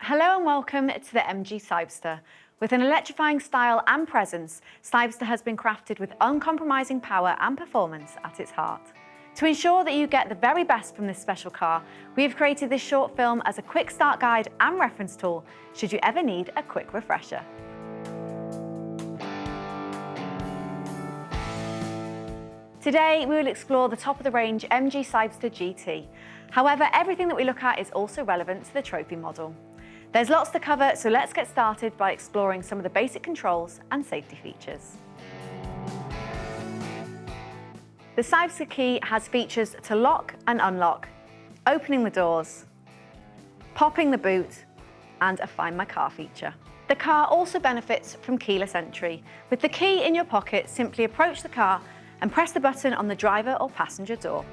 Hello and welcome to the MG Cyberster. With an electrifying style and presence, Cyberster has been crafted with uncompromising power and performance at its heart. To ensure that you get the very best from this special car, we have created this short film as a quick start guide and reference tool should you ever need a quick refresher. Today, we will explore the top-of-the-range MG Cyberster GT. However, everything that we look at is also relevant to the trophy model. There's lots to cover, so let's get started by exploring some of the basic controls and safety features. The Cyberster key has features to lock and unlock, opening the doors, popping the boot, and a Find My Car feature. The car also benefits from keyless entry. With the key in your pocket, simply approach the car and press the button on the driver or passenger door.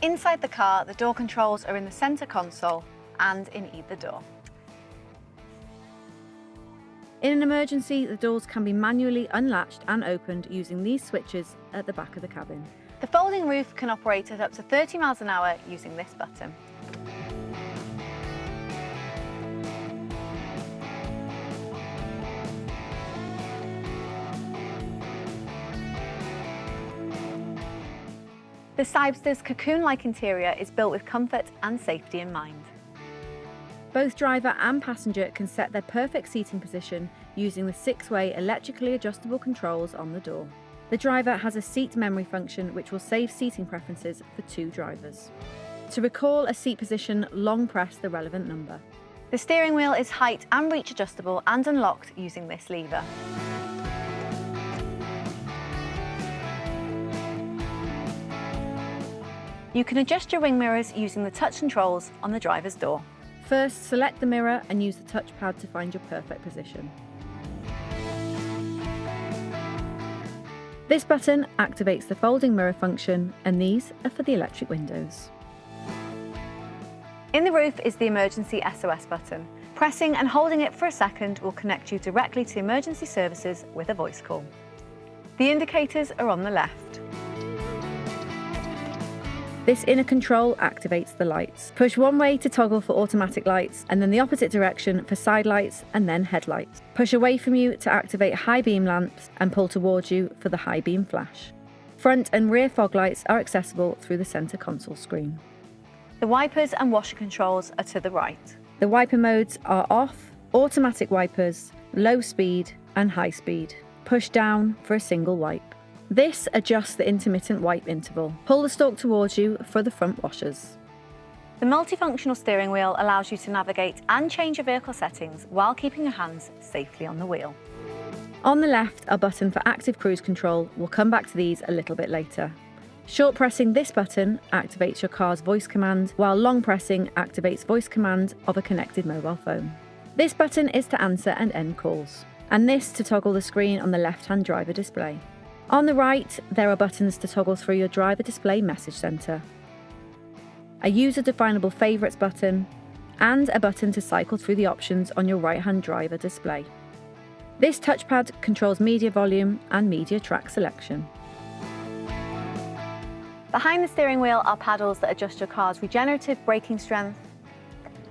Inside the car, the door controls are in the center console and in either door. In an emergency, the doors can be manually unlatched and opened using these switches at the back of the cabin. The folding roof can operate at up to 30 miles an hour using this button. The Cyberster's cocoon-like interior is built with comfort and safety in mind. Both driver and passenger can set their perfect seating position using the 6-way electrically adjustable controls on the door. The driver has a seat memory function which will save seating preferences for 2 drivers. To recall a seat position, long press the relevant number. The steering wheel is height and reach adjustable and unlocked using this lever. You can adjust your wing mirrors using the touch controls on the driver's door. First, select the mirror and use the touchpad to find your perfect position. This button activates the folding mirror function, and these are for the electric windows. In the roof is the emergency SOS button. Pressing and holding it for a second will connect you directly to emergency services with a voice call. The indicators are on the left. This inner control activates the lights. Push one way to toggle for automatic lights, and then the opposite direction for side lights and then headlights. Push away from you to activate high beam lamps and pull towards you for the high beam flash. Front and rear fog lights are accessible through the center console screen. The wipers and washer controls are to the right. The wiper modes are off, automatic wipers, low speed and high speed. Push down for a single wipe. This adjusts the intermittent wipe interval. Pull the stalk towards you for the front washers. The multifunctional steering wheel allows you to navigate and change your vehicle settings while keeping your hands safely on the wheel. On the left, a button for active cruise control. We'll come back to these a little bit later. Short pressing this button activates your car's voice command, while long pressing activates voice command of a connected mobile phone. This button is to answer and end calls, and this to toggle the screen on the left-hand driver display. On the right, there are buttons to toggle through your driver display message center, a user-definable favorites button, and a button to cycle through the options on your right-hand driver display. This touchpad controls media volume and media track selection. Behind the steering wheel are paddles that adjust your car's regenerative braking strength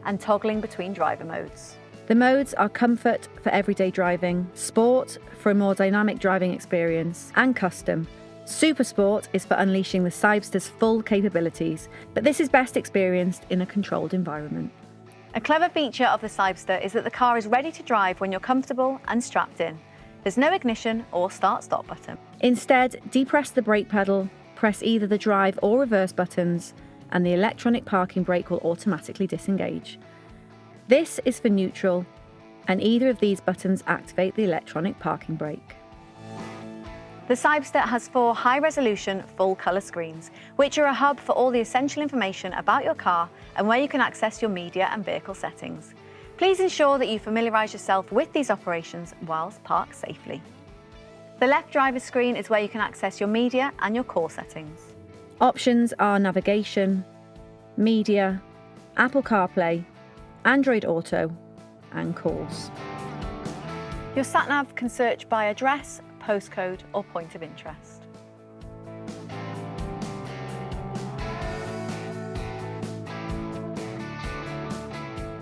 and toggling between driver modes. The modes are Comfort for everyday driving, Sport for a more dynamic driving experience, and Custom. Super Sport is for unleashing the Cyberster's full capabilities, but this is best experienced in a controlled environment. A clever feature of the Cyberster is that the car is ready to drive when you're comfortable and strapped in. There's no ignition or start-stop button. Instead, depress the brake pedal, press either the drive or reverse buttons, and the electronic parking brake will automatically disengage. This is for neutral, and either of these buttons activate the electronic parking brake. The Cyberster has 4 high-resolution, full-colour screens, which are a hub for all the essential information about your car and where you can access your media and vehicle settings. Please ensure that you familiarise yourself with these operations whilst parked safely. The left driver's screen is where you can access your media and your call settings. Options are navigation, media, Apple CarPlay, Android Auto, and calls. Your sat-nav can search by address, postcode, or point of interest.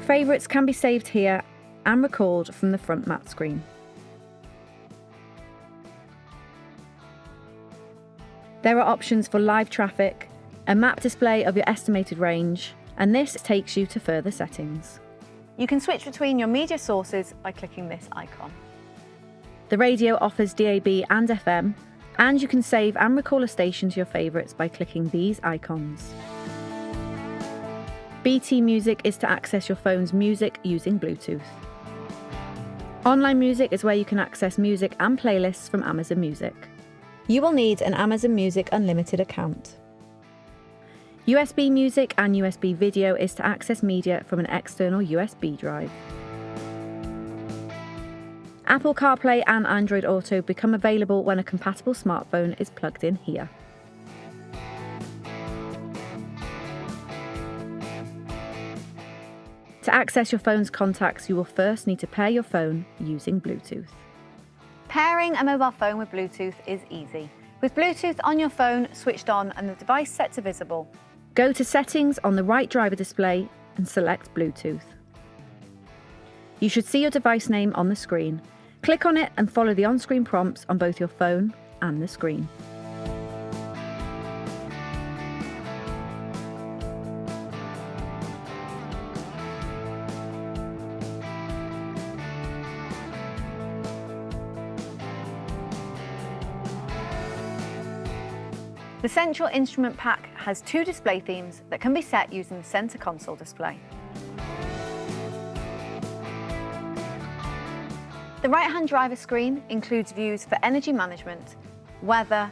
Favourites can be saved here and recalled from the front map screen. There are options for live traffic, a map display of your estimated range, and this takes you to further settings. You can switch between your media sources by clicking this icon. The radio offers DAB and FM, and you can save and recall a station to your favourites by clicking these icons. BT Music is to access your phone's music using Bluetooth. Online Music is where you can access music and playlists from Amazon Music. You will need an Amazon Music Unlimited account. USB Music and USB Video is to access media from an external USB drive. Apple CarPlay and Android Auto become available when a compatible smartphone is plugged in here. To access your phone's contacts, you will first need to pair your phone using Bluetooth. Pairing a mobile phone with Bluetooth is easy. With Bluetooth on your phone switched on and the device set to visible, go to Settings on the right driver display and select Bluetooth. You should see your device name on the screen. Click on it and follow the on-screen prompts on both your phone and the screen. The central instrument pack has two display themes that can be set using the center console display. The right-hand driver screen includes views for energy management, weather,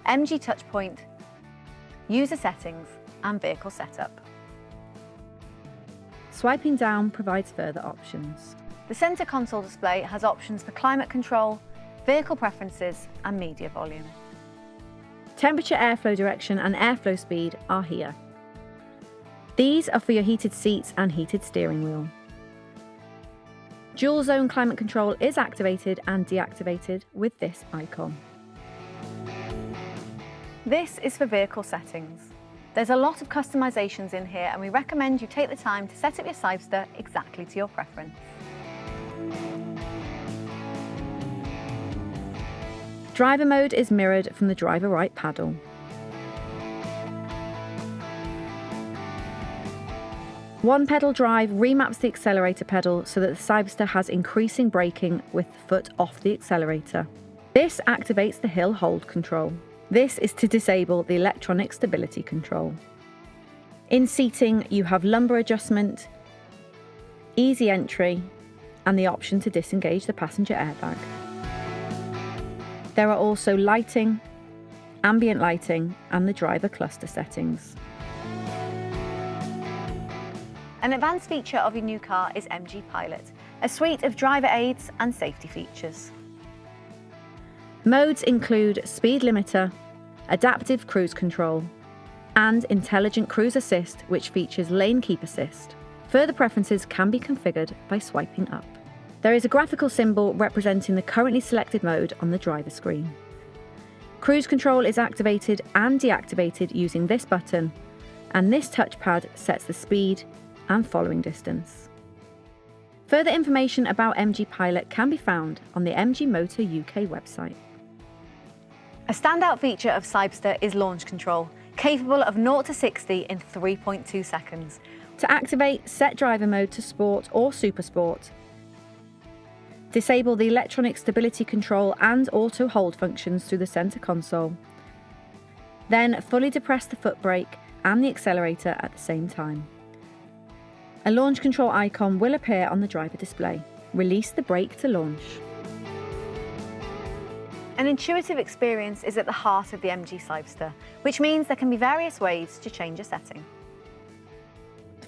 MG touchpoint, user settings, and vehicle setup. Swiping down provides further options. The center console display has options for climate control, vehicle preferences, and media volume. Temperature, airflow direction, and airflow speed are here. These are for your heated seats and heated steering wheel. Dual zone climate control is activated and deactivated with this icon. This is for vehicle settings. There's a lot of customizations in here, and we recommend you take the time to set up your Cyberster exactly to your preference. Driver mode is mirrored from the driver right paddle. One pedal drive remaps the accelerator pedal so that the Cyberster has increasing braking with the foot off the accelerator. This activates the hill hold control. This is to disable the electronic stability control. In seating, you have lumbar adjustment, easy entry, and the option to disengage the passenger airbag. There are also lighting, ambient lighting, and the driver cluster settings. An advanced feature of your new car is MG Pilot, a suite of driver aids and safety features. Modes include speed limiter, adaptive cruise control, and intelligent cruise assist, which features lane keep assist. Further preferences can be configured by swiping up. There is a graphical symbol representing the currently selected mode on the driver screen. Cruise control is activated and deactivated using this button, and this touchpad sets the speed and following distance. Further information about MG Pilot can be found on the MG Motor UK website. A standout feature of Cyberster is launch control, capable of 0 to 60 in 3.2 seconds. To activate, set driver mode to Sport or Super Sport. Disable the electronic stability control and auto hold functions through the center console. Then fully depress the foot brake and the accelerator at the same time. A launch control icon will appear on the driver display. Release the brake to launch. An intuitive experience is at the heart of the MG Cyberster, which means there can be various ways to change a setting.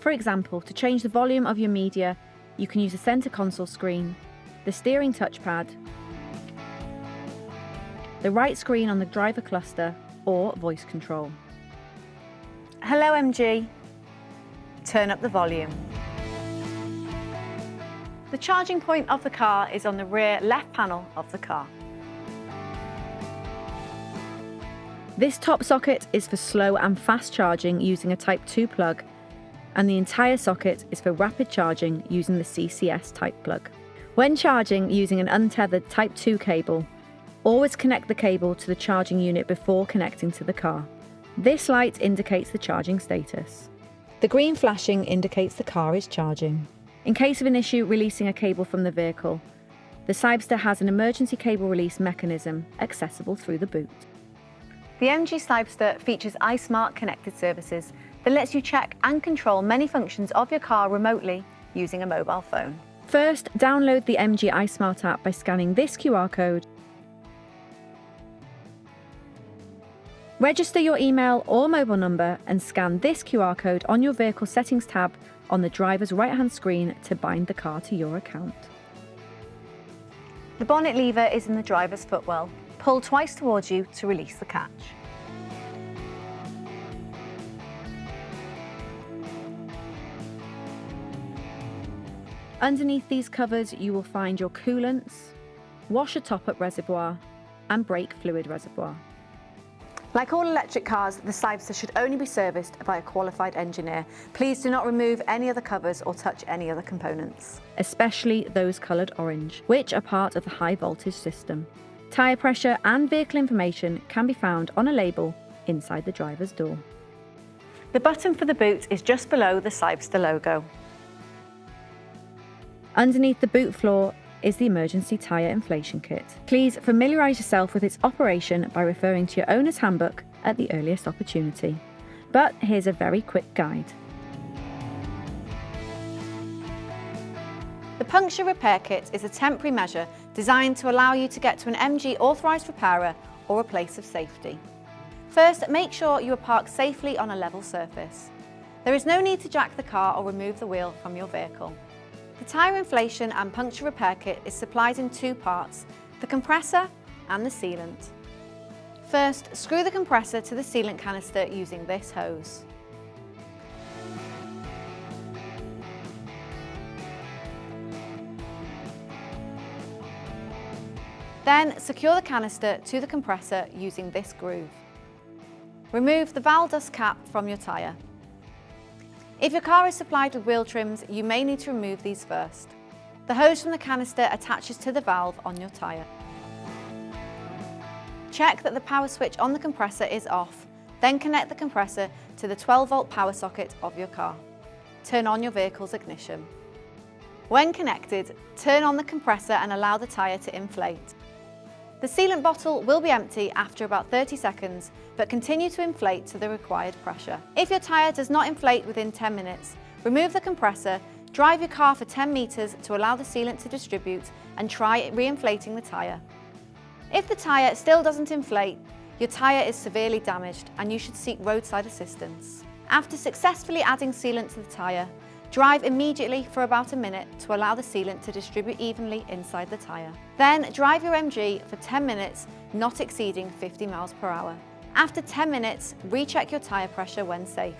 For example, to change the volume of your media, you can use the center console screen, the steering touchpad, the right screen on the driver cluster, or voice control. Hello MG, turn up the volume. The charging point of the car is on the rear left panel of the car. This top socket is for slow and fast charging using a Type 2 plug, and the entire socket is for rapid charging using the CCS type plug. When charging using an untethered Type 2 cable, always connect the cable to the charging unit before connecting to the car. This light indicates the charging status. The green flashing indicates the car is charging. In case of an issue releasing a cable from the vehicle, the Cyberster has an emergency cable release mechanism accessible through the boot. The MG Cyberster features iSmart connected services that lets you check and control many functions of your car remotely using a mobile phone. First, download the MG iSmart app by scanning this QR code. Register your email or mobile number and scan this QR code on your vehicle settings tab on the driver's right-hand screen to bind the car to your account. The bonnet lever is in the driver's footwell. Pull twice towards you to release the catch. Underneath these covers you will find your coolants, washer top-up reservoir and brake fluid reservoir. Like all electric cars, the Cyberster should only be serviced by a qualified engineer. Please do not remove any other covers or touch any other components, especially those coloured orange, which are part of the high voltage system. Tyre pressure and vehicle information can be found on a label inside the driver's door. The button for the boot is just below the Cyberster logo. Underneath the boot floor is the emergency tyre inflation kit. Please familiarise yourself with its operation by referring to your owner's handbook at the earliest opportunity. But here's a very quick guide. The puncture repair kit is a temporary measure designed to allow you to get to an MG authorised repairer or a place of safety. First, make sure you are parked safely on a level surface. There is no need to jack the car or remove the wheel from your vehicle. The tyre inflation and puncture repair kit is supplied in two parts, the compressor and the sealant. First, screw the compressor to the sealant canister using this hose. Then, secure the canister to the compressor using this groove. Remove the valve dust cap from your tyre. If your car is supplied with wheel trims, you may need to remove these first. The hose from the canister attaches to the valve on your tyre. Check that the power switch on the compressor is off, then connect the compressor to the 12-volt power socket of your car. Turn on your vehicle's ignition. When connected, turn on the compressor and allow the tyre to inflate. The sealant bottle will be empty after about 30 seconds, but continue to inflate to the required pressure. If your tyre does not inflate within 10 minutes, remove the compressor, drive your car for 10 metres to allow the sealant to distribute and try re-inflating the tyre. If the tyre still doesn't inflate, your tyre is severely damaged and you should seek roadside assistance. After successfully adding sealant to the tyre, drive immediately for about a minute to allow the sealant to distribute evenly inside the tyre. Then drive your MG for 10 minutes, not exceeding 50 miles per hour. After 10 minutes, recheck your tyre pressure when safe.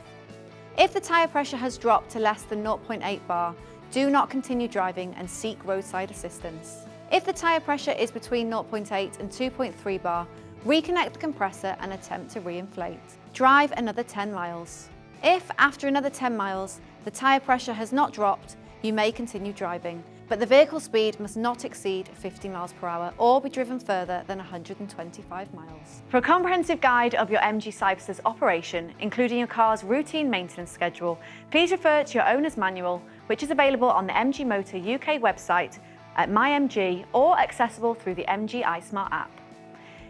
If the tyre pressure has dropped to less than 0.8 bar, do not continue driving and seek roadside assistance. If the tyre pressure is between 0.8 and 2.3 bar, reconnect the compressor and attempt to re-inflate. Drive another 10 miles. If, after another 10 miles, the tyre pressure has not dropped, you may continue driving, but the vehicle speed must not exceed 50 miles per hour or be driven further than 125 miles. For a comprehensive guide of your MG Cyberster's operation, including your car's routine maintenance schedule, please refer to your owner's manual, which is available on the MG Motor UK website at MyMG or accessible through the MG iSmart app.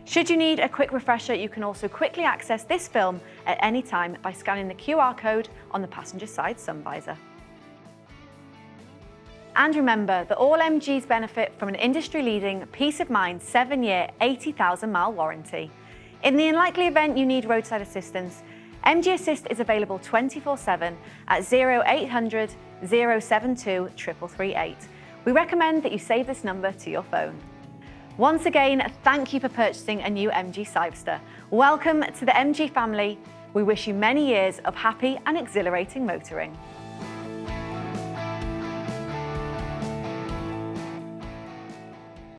Should you need a quick refresher, you can also quickly access this film at any time by scanning the QR code on the passenger side sun visor. And remember that all MGs benefit from an industry-leading peace of mind 7-year, 80,000-mile warranty. In the unlikely event you need roadside assistance, MG Assist is available 24/7 at 0800 072 3338. We recommend that you save this number to your phone. Once again, thank you for purchasing a new MG Cyberster. Welcome to the MG family. We wish you many years of happy and exhilarating motoring.